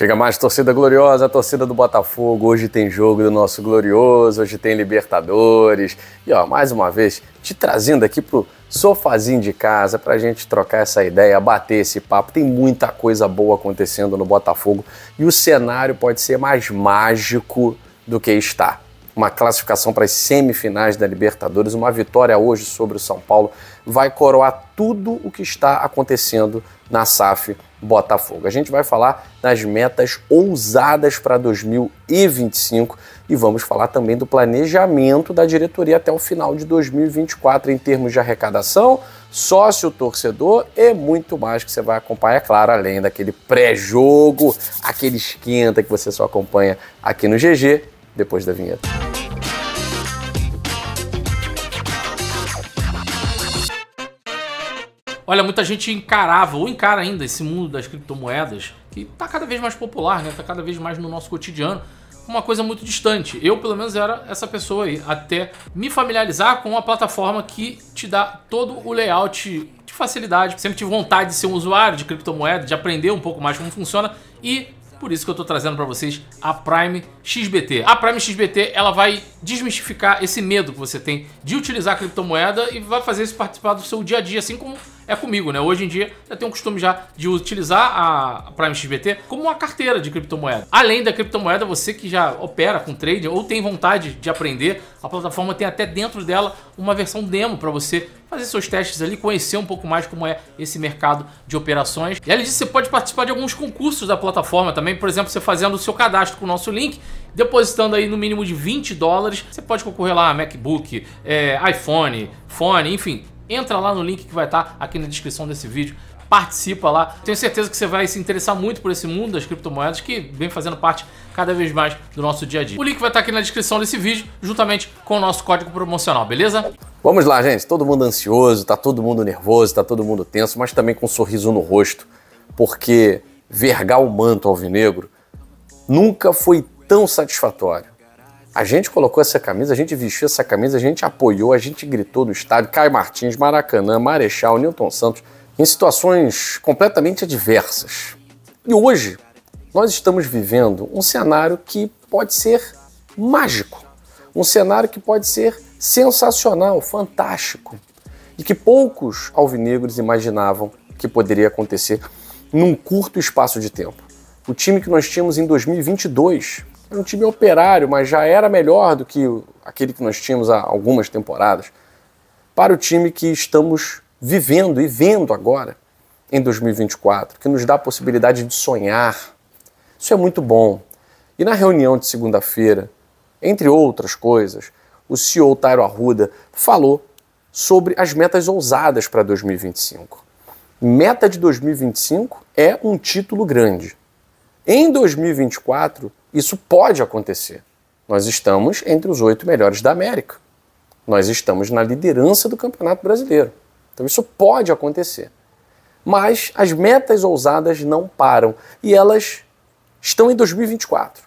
Chega mais torcida gloriosa, a torcida do Botafogo. Hoje tem jogo do nosso glorioso, hoje tem Libertadores. E ó, mais uma vez, te trazendo aqui pro sofazinho de casa pra gente trocar essa ideia, bater esse papo. Tem muita coisa boa acontecendo no Botafogo e o cenário pode ser mais mágico do que está. Uma classificação para as semifinais da Libertadores, uma vitória hoje sobre o São Paulo vai coroar tudo o que está acontecendo na SAF Botafogo. A gente vai falar das metas ousadas para 2025 e vamos falar também do planejamento da diretoria até o final de 2024 em termos de arrecadação, sócio-torcedor e muito mais que você vai acompanhar, claro, além daquele pré-jogo, aquele esquenta que você só acompanha aqui no GG depois da vinheta. Olha, muita gente encarava, ou encara ainda, esse mundo das criptomoedas, que está cada vez mais popular, né? Está cada vez mais no nosso cotidiano, uma coisa muito distante. Eu, pelo menos, era essa pessoa aí, até me familiarizar com uma plataforma que te dá todo o layout de facilidade. Sempre tive vontade de ser um usuário de criptomoeda, de aprender um pouco mais como funciona e por isso que eu estou trazendo para vocês a Prime XBT. A Prime XBT, ela vai desmistificar esse medo que você tem de utilizar a criptomoeda e vai fazer isso participar do seu dia a dia, assim como é comigo, né? Hoje em dia, eu tenho o costume já de utilizar a Prime XBT como uma carteira de criptomoeda. Além da criptomoeda, você que já opera com trading ou tem vontade de aprender, a plataforma tem até dentro dela uma versão demo para você fazer seus testes ali, conhecer um pouco mais como é esse mercado de operações. E além disso, você pode participar de alguns concursos da plataforma também, por exemplo, você fazendo o seu cadastro com o nosso link, depositando aí no mínimo de $20, você pode concorrer lá a MacBook, iPhone, fone, enfim. Entra lá no link que vai estar aqui na descrição desse vídeo, participa lá. Tenho certeza que você vai se interessar muito por esse mundo das criptomoedas que vem fazendo parte cada vez mais do nosso dia a dia. O link vai estar aqui na descrição desse vídeo, juntamente com o nosso código promocional, beleza? Vamos lá, gente. Todo mundo ansioso, tá todo mundo nervoso, tá todo mundo tenso, mas também com um sorriso no rosto, porque vergar o manto alvinegro nunca foi tão satisfatório. A gente colocou essa camisa, a gente vestiu essa camisa, a gente apoiou, a gente gritou no estádio, Caio Martins, Maracanã, Marechal, Newton Santos, em situações completamente adversas. E hoje, nós estamos vivendo um cenário que pode ser mágico, um cenário que pode ser sensacional, fantástico, e que poucos alvinegros imaginavam que poderia acontecer num curto espaço de tempo. O time que nós tínhamos em 2022 era um time operário, mas já era melhor do que aquele que nós tínhamos há algumas temporadas, para o time que estamos vivendo e vendo agora em 2024, que nos dá a possibilidade de sonhar. Isso é muito bom. E na reunião de segunda-feira, entre outras coisas, o CEO Tairo Arruda falou sobre as metas ousadas para 2025. Meta de 2025 é um título grande. Em 2024, isso pode acontecer. Nós estamos entre os 8 melhores da América. Nós estamos na liderança do Campeonato Brasileiro. Então isso pode acontecer. Mas as metas ousadas não param e elas estão em 2024.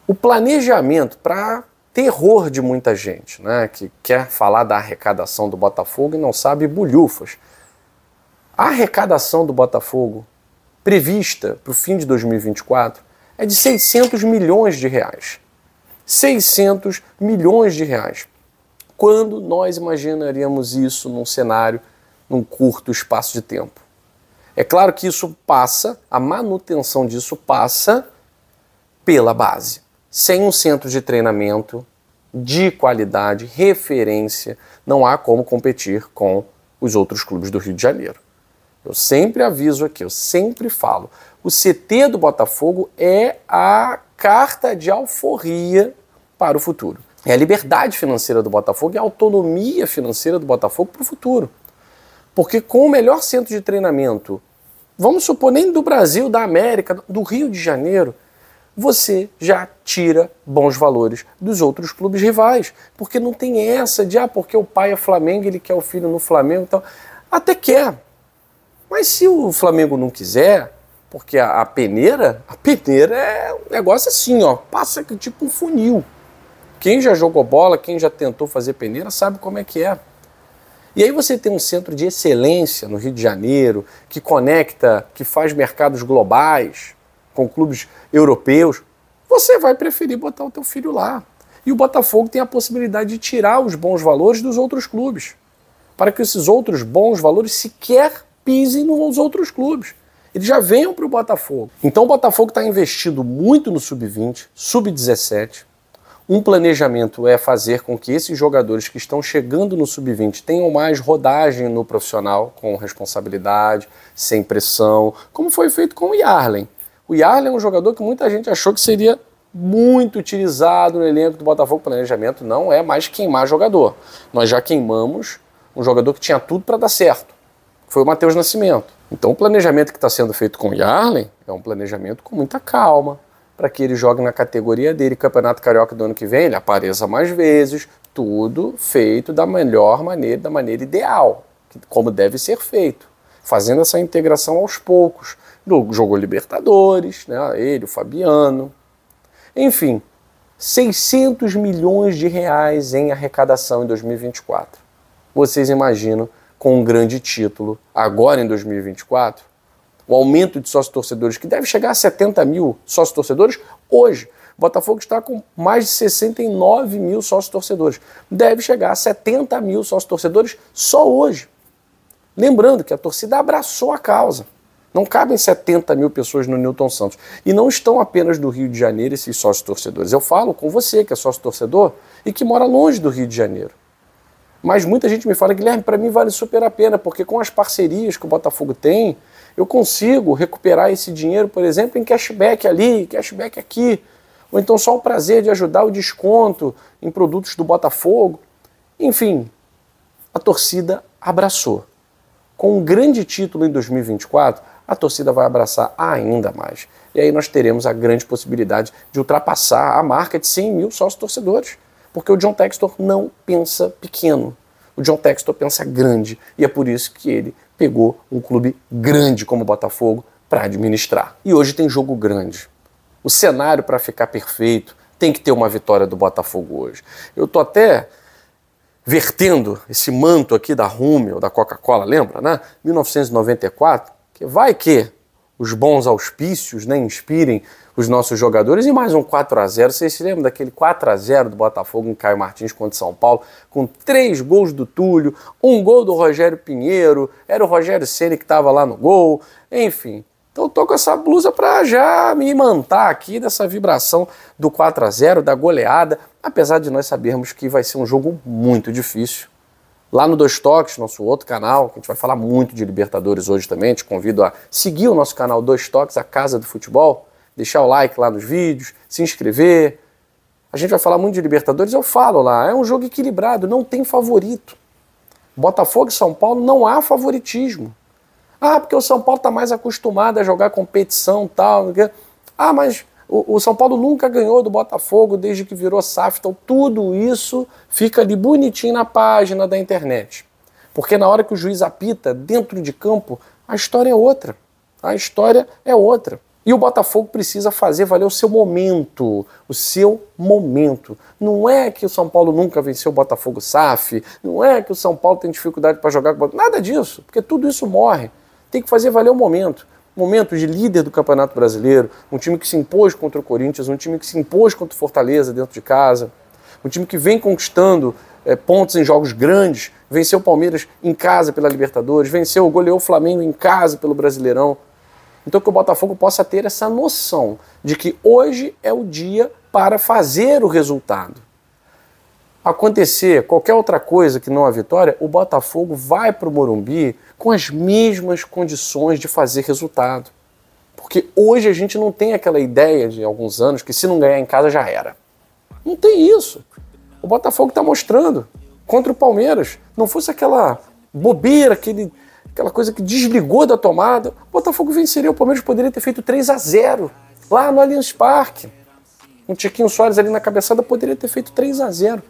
O planejamento, para terror de muita gente, né, que quer falar da arrecadação do Botafogo e não sabe bulhufas. A arrecadação do Botafogo prevista para o fim de 2024 é de 600 milhões de reais. 600 milhões de reais. Quando nós imaginaríamos isso num cenário, num curto espaço de tempo? É claro que isso passa, a manutenção disso passa pela base. Sem um centro de treinamento de qualidade, referência, não há como competir com os outros clubes do Rio de Janeiro. Eu sempre aviso aqui, eu sempre falo, o CT do Botafogo é a carta de alforria para o futuro. É a liberdade financeira do Botafogo e a autonomia financeira do Botafogo para o futuro. Porque com o melhor centro de treinamento, vamos supor, nem do Brasil, da América, do Rio de Janeiro, você já tira bons valores dos outros clubes rivais. Porque não tem essa de, porque o pai é Flamengo, ele quer o filho no Flamengo e tal. Até quer. Mas se o Flamengo não quiser, porque a peneira é um negócio assim, ó, passa tipo um funil. Quem já jogou bola, quem já tentou fazer peneira, sabe como é que é. E aí você tem um centro de excelência no Rio de Janeiro, que conecta, que faz mercados globais, com clubes europeus, você vai preferir botar o teu filho lá. E o Botafogo tem a possibilidade de tirar os bons valores dos outros clubes, para que esses outros bons valores sequer pisem nos outros clubes. Eles já venham para o Botafogo. Então o Botafogo está investindo muito no sub-20, sub-17. Um planejamento é fazer com que esses jogadores que estão chegando no sub-20 tenham mais rodagem no profissional, com responsabilidade, sem pressão, como foi feito com o Yarlen. O Yarlen é um jogador que muita gente achou que seria muito utilizado no elenco do Botafogo. O planejamento não é mais queimar jogador. Nós já queimamos um jogador que tinha tudo para dar certo, que foi o Matheus Nascimento. Então o planejamento que está sendo feito com o Yarlen é um planejamento com muita calma, para que ele jogue na categoria dele, Campeonato Carioca do ano que vem, ele apareça mais vezes, tudo feito da melhor maneira, da maneira ideal, como deve ser feito, fazendo essa integração aos poucos. Jogou Libertadores, né, ele, o Fabiano, enfim, 600 milhões de reais em arrecadação em 2024. Vocês imaginam, com um grande título, agora em 2024, o aumento de sócios-torcedores, que deve chegar a 70 mil sócios-torcedores, hoje. O Botafogo está com mais de 69 mil sócios-torcedores. Deve chegar a 70 mil sócios-torcedores só hoje. Lembrando que a torcida abraçou a causa. Não cabem 70 mil pessoas no Newton Santos. E não estão apenas do Rio de Janeiro esses sócios-torcedores. Eu falo com você, que é sócio-torcedor e que mora longe do Rio de Janeiro. Mas muita gente me fala, Guilherme, para mim vale super a pena, porque com as parcerias que o Botafogo tem, eu consigo recuperar esse dinheiro, por exemplo, em cashback ali, cashback aqui, ou então só o prazer de ajudar o desconto em produtos do Botafogo. Enfim, a torcida abraçou. Com um grande título em 2024, a torcida vai abraçar ainda mais. E aí nós teremos a grande possibilidade de ultrapassar a marca de 100 mil sócios-torcedores. Porque o John Textor não pensa pequeno. O John Textor pensa grande. E é por isso que ele pegou um clube grande como o Botafogo para administrar. E hoje tem jogo grande. O cenário para ficar perfeito tem que ter uma vitória do Botafogo hoje. Eu estou até vertendo esse manto aqui da Rummel, da Coca-Cola, lembra, né? 1994, que vai que os bons auspícios, né, inspirem os nossos jogadores, e mais um 4-0. Vocês se lembram daquele 4-0 do Botafogo em Caio Martins contra São Paulo, com 3 gols do Túlio, um gol do Rogério Pinheiro, era o Rogério Ceni que estava lá no gol, enfim. Então eu tô com essa blusa para já me imantar aqui dessa vibração do 4-0, da goleada, apesar de nós sabermos que vai ser um jogo muito difícil. Lá no Dois Toques, nosso outro canal, que a gente vai falar muito de Libertadores hoje também, te convido a seguir o nosso canal Dois Toques, a Casa do Futebol, deixar o like lá nos vídeos, se inscrever. A gente vai falar muito de Libertadores, eu falo lá, é um jogo equilibrado, não tem favorito. Botafogo e São Paulo não há favoritismo. Ah, porque o São Paulo está mais acostumado a jogar competição e tal. Ah, mas o São Paulo nunca ganhou do Botafogo desde que virou SAF. Então tudo isso fica ali bonitinho na página da internet. Porque na hora que o juiz apita dentro de campo, a história é outra. A história é outra. E o Botafogo precisa fazer valer o seu momento. O seu momento. Não é que o São Paulo nunca venceu o Botafogo SAF. Não é que o São Paulo tem dificuldade para jogar com o Botafogo. Nada disso. Porque tudo isso morre. Tem que fazer valer o momento. Momento de líder do Campeonato Brasileiro. Um time que se impôs contra o Corinthians. Um time que se impôs contra o Fortaleza dentro de casa. Um time que vem conquistando pontos em jogos grandes. Venceu o Palmeiras em casa pela Libertadores. Goleou o Flamengo em casa pelo Brasileirão. Então que o Botafogo possa ter essa noção de que hoje é o dia para fazer o resultado. Acontecer qualquer outra coisa que não a vitória, o Botafogo vai para o Morumbi com as mesmas condições de fazer resultado. Porque hoje a gente não tem aquela ideia de alguns anos que se não ganhar em casa já era. Não tem isso. O Botafogo está mostrando contra o Palmeiras. Não fosse aquela bobeira, aquela coisa que desligou da tomada, o Botafogo venceria. O Palmeiras poderia ter feito 3-0 lá no Allianz Parque. Um Tiquinho Soares ali na cabeçada poderia ter feito 3-0.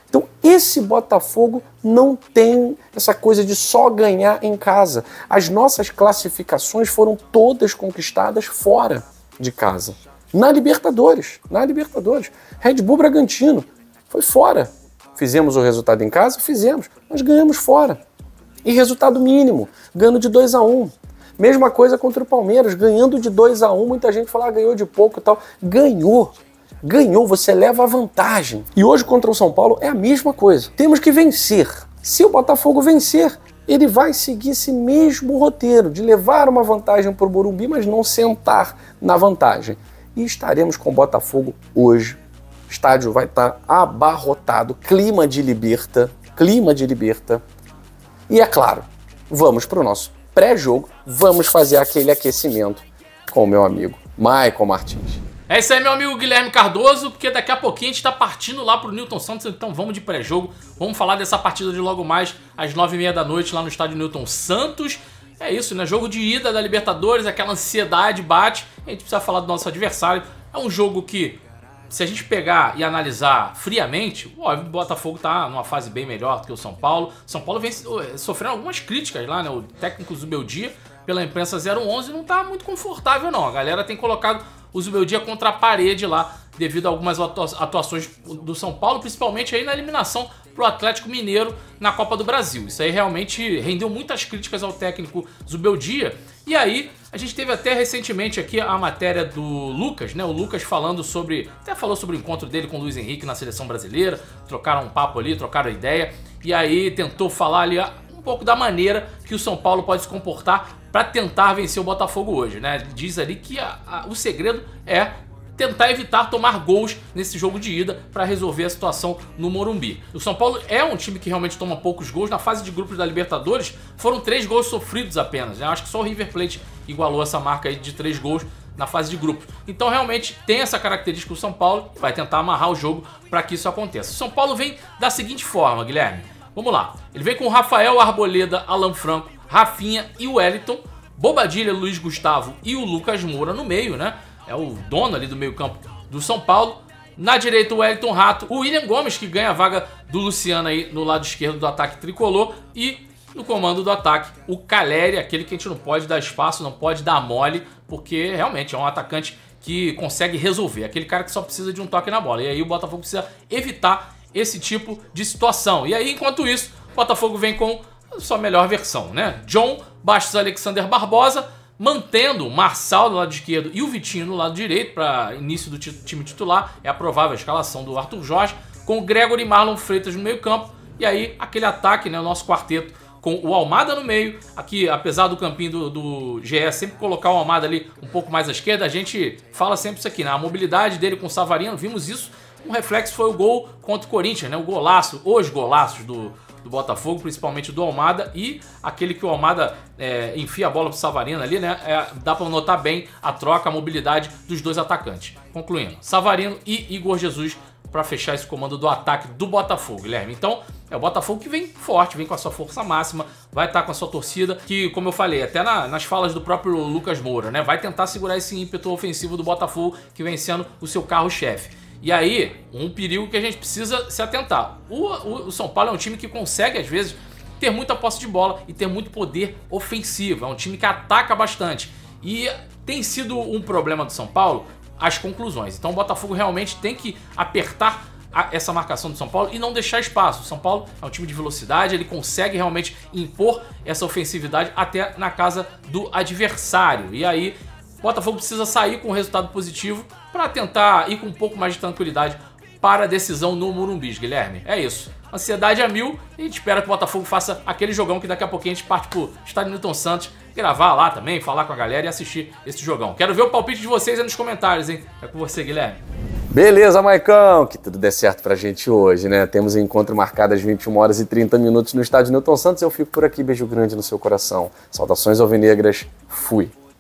Então esse Botafogo não tem essa coisa de só ganhar em casa. As nossas classificações foram todas conquistadas fora de casa. Na Libertadores. Red Bull Bragantino foi fora. Fizemos o resultado em casa? Fizemos. Mas ganhamos fora. E resultado mínimo, ganho de 2-1. Mesma coisa contra o Palmeiras, ganhando de 2-1, muita gente fala, ganhou de pouco e tal. Ganhou, você leva a vantagem. E hoje contra o São Paulo é a mesma coisa. Temos que vencer. Se o Botafogo vencer, ele vai seguir esse mesmo roteiro de levar uma vantagem para o Morumbi, mas não sentar na vantagem. E estaremos com o Botafogo hoje. O estádio vai estar abarrotado, clima de liberta. E é claro, vamos para o nosso pré-jogo, vamos fazer aquele aquecimento com o meu amigo Maicon Martins. É isso aí, meu amigo Guilherme Cardoso, porque daqui a pouquinho a gente tá partindo lá pro Newton Santos, então vamos de pré-jogo, vamos falar dessa partida de logo mais às 9h30 da noite lá no estádio Newton Santos. É isso, né? Jogo de ida da Libertadores, aquela ansiedade bate, a gente precisa falar do nosso adversário. É um jogo que, se a gente pegar e analisar friamente, o Botafogo tá numa fase bem melhor do que o São Paulo. São Paulo vem sofrendo algumas críticas lá, né? O técnico Zubeldia, pela imprensa 011, não tá muito confortável não. A galera tem colocado o Zubeldia contra a parede lá, devido a algumas atuações do São Paulo, principalmente aí na eliminação pro Atlético Mineiro na Copa do Brasil. Isso aí realmente rendeu muitas críticas ao técnico Zubeldia. E aí, a gente teve até recentemente aqui a matéria do Lucas, né? O Lucas falando sobre... Até falou sobre o encontro dele com o Luiz Henrique na seleção brasileira. Trocaram um papo ali, trocaram ideia. E aí tentou falar ali um pouco da maneira que o São Paulo pode se comportar para tentar vencer o Botafogo hoje, né? Diz ali que o segredo é tentar evitar tomar gols nesse jogo de ida para resolver a situação no Morumbi. O São Paulo é um time que realmente toma poucos gols. Na fase de grupos da Libertadores foram 3 gols sofridos apenas, né? Acho que só o River Plate igualou essa marca aí de 3 gols na fase de grupos. Então realmente tem essa característica o São Paulo e vai tentar amarrar o jogo para que isso aconteça. O São Paulo vem da seguinte forma, Guilherme. Vamos lá. Ele vem com o Rafael, Arboleda, Alan Franco, Rafinha e o Wellington, Bobadilla, Luiz Gustavo e o Lucas Moura no meio, né? É o dono ali do meio campo do São Paulo. Na direita o Wellington Rato, o William Gomes, que ganha a vaga do Luciano aí no lado esquerdo do ataque tricolor. E no comando do ataque o Caleri, aquele que a gente não pode dar espaço, não pode dar mole, porque realmente é um atacante que consegue resolver. Aquele cara que só precisa de um toque na bola. E aí o Botafogo precisa evitar esse tipo de situação. E aí, enquanto isso, o Botafogo vem com a sua melhor versão, né? John, Bastos, Alexander Barbosa, mantendo o Marçal do lado esquerdo e o Vitinho no lado direito para início do time titular. É a provável escalação do Arthur Jorge, com o Gregory e Marlon Freitas no meio campo. E aí aquele ataque, né, o nosso quarteto, com o Almada no meio. Aqui, apesar do campinho do GE sempre colocar o Almada ali um pouco mais à esquerda, a gente fala sempre isso aqui, né? A mobilidade dele com o Savarino, vimos isso. Um reflexo foi o gol contra o Corinthians, né? O golaço, os golaços do Botafogo, principalmente do Almada, e aquele que o Almada enfia a bola pro Savarino ali, né? Dá pra notar bem a troca, a mobilidade dos dois atacantes. Concluindo, Savarino e Igor Jesus para fechar esse comando do ataque do Botafogo, Guilherme. Então, é o Botafogo que vem forte, vem com a sua força máxima, vai estar com a sua torcida, que, como eu falei, até nas falas do próprio Lucas Moura, né? Vai tentar segurar esse ímpeto ofensivo do Botafogo, que vem sendo o seu carro-chefe. E aí, um perigo que a gente precisa se atentar. O São Paulo é um time que consegue, às vezes, ter muita posse de bola e ter muito poder ofensivo. É um time que ataca bastante. E tem sido um problema do São Paulo as conclusões. Então o Botafogo realmente tem que apertar essa marcação do São Paulo e não deixar espaço. O São Paulo é um time de velocidade, ele consegue realmente impor essa ofensividade até na casa do adversário. E aí o Botafogo precisa sair com um resultado positivo para tentar ir com um pouco mais de tranquilidade para a decisão no Morumbi, Guilherme. É isso. Ansiedade a mil e a gente espera que o Botafogo faça aquele jogão que daqui a pouquinho a gente parte pro estádio Newton Santos, gravar lá também, falar com a galera e assistir esse jogão. Quero ver o palpite de vocês aí nos comentários, hein? É com você, Guilherme. Beleza, Maicão, que tudo dê certo pra gente hoje, né? Temos um encontro marcado às 21h30 no estádio Newton Santos. Eu fico por aqui, beijo grande no seu coração. Saudações alvinegras, fui.